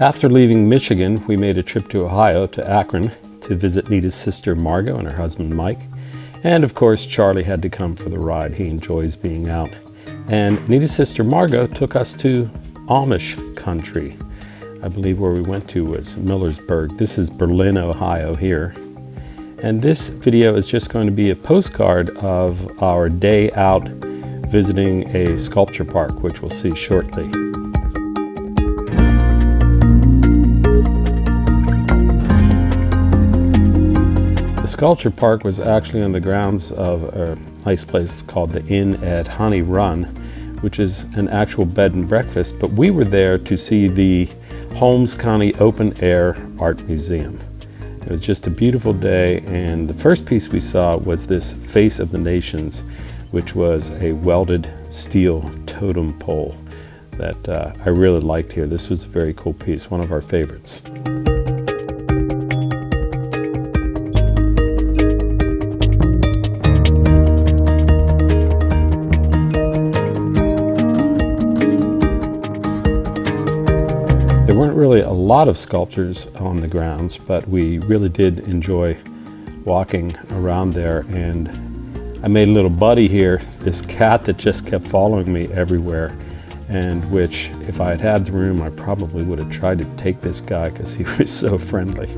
After leaving Michigan, we made a trip to Ohio, to Akron, to visit Nita's sister Margo and her husband Mike. And of course, Charlie had to come for the ride. He enjoys being out. And Nita's sister Margo took us to Amish country. I believe where we went to was Millersburg. This is Berlin, Ohio here. And this video is just going to be a postcard of our day out visiting a sculpture park, which we'll see shortly. The sculpture park was actually on the grounds of a nice place called the Inn at Honey Run, which is an actual bed and breakfast, but we were there to see the Holmes County Open Air Art Museum. It was just a beautiful day, and the first piece we saw was this Face of the Nations, which was a welded steel totem pole that I really liked here. This was a very cool piece, one of our favorites. There weren't really a lot of sculptures on the grounds, but we really did enjoy walking around there. And I made a little buddy here, this cat that just kept following me everywhere, and which, if I had had the room, I probably would have tried to take this guy because he was so friendly.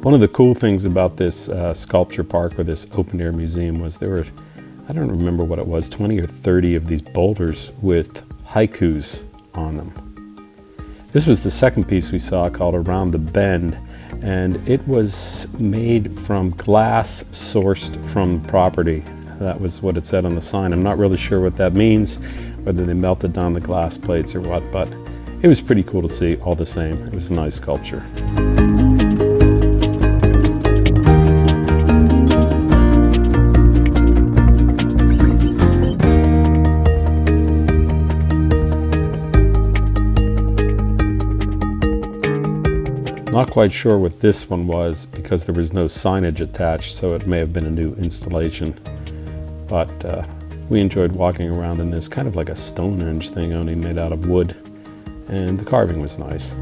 One of the cool things about this sculpture park, or this open air museum, was there were, I don't remember what it was, 20 or 30 of these boulders with haikus on them. This was the second piece we saw, called Around the Bend, and it was made from glass sourced from the property. That was what it said on the sign. I'm not really sure what that means, whether they melted down the glass plates or what, but it was pretty cool to see all the same. It was a nice sculpture. Not quite sure what this one was because there was no signage attached, so it may have been a new installation. But we enjoyed walking around in this, kind of like a Stonehenge thing, only made out of wood, and the carving was nice.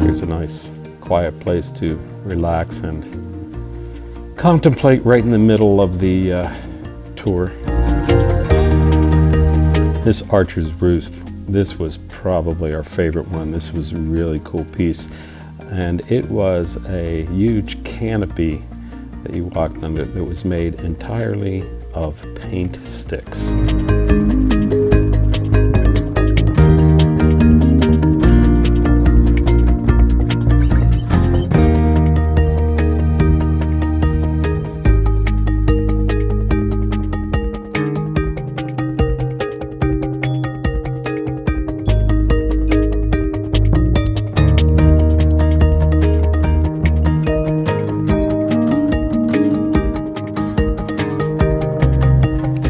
Here's a nice quiet place to relax and contemplate right in the middle of the tour. This Archer's Roof, this was probably our favorite one. This was a really cool piece, and it was a huge canopy that you walked under that was made entirely of paint sticks.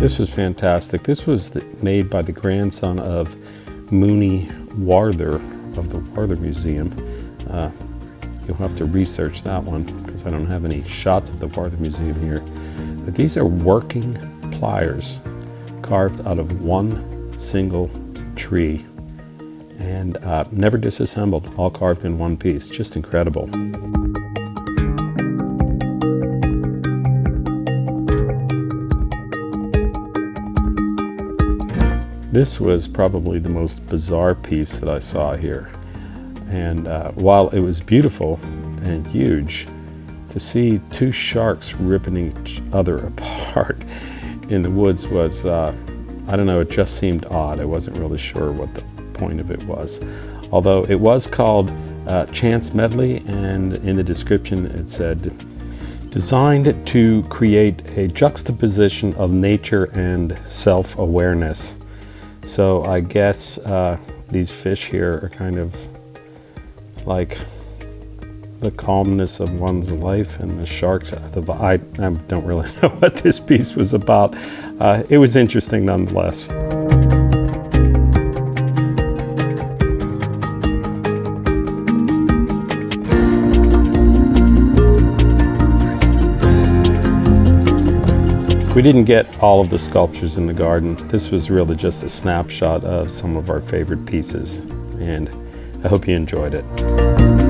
This was fantastic. This was made by the grandson of Mooney Warther of the Warther Museum. You'll have to research that one because I don't have any shots of the Warther Museum here. But these are working pliers carved out of one single tree and never disassembled, all carved in one piece. Just incredible. This was probably the most bizarre piece that I saw here. And while it was beautiful and huge, to see two sharks ripping each other apart in the woods was, I don't know, it just seemed odd. I wasn't really sure what the point of it was. Although it was called Chance Medley, and in the description it said, designed to create a juxtaposition of nature and self-awareness. So I guess these fish here are kind of like the calmness of one's life, and the sharks, I don't really know what this piece was about. It was interesting nonetheless. We didn't get all of the sculptures in the garden. This was really just a snapshot of some of our favorite pieces, and I hope you enjoyed it.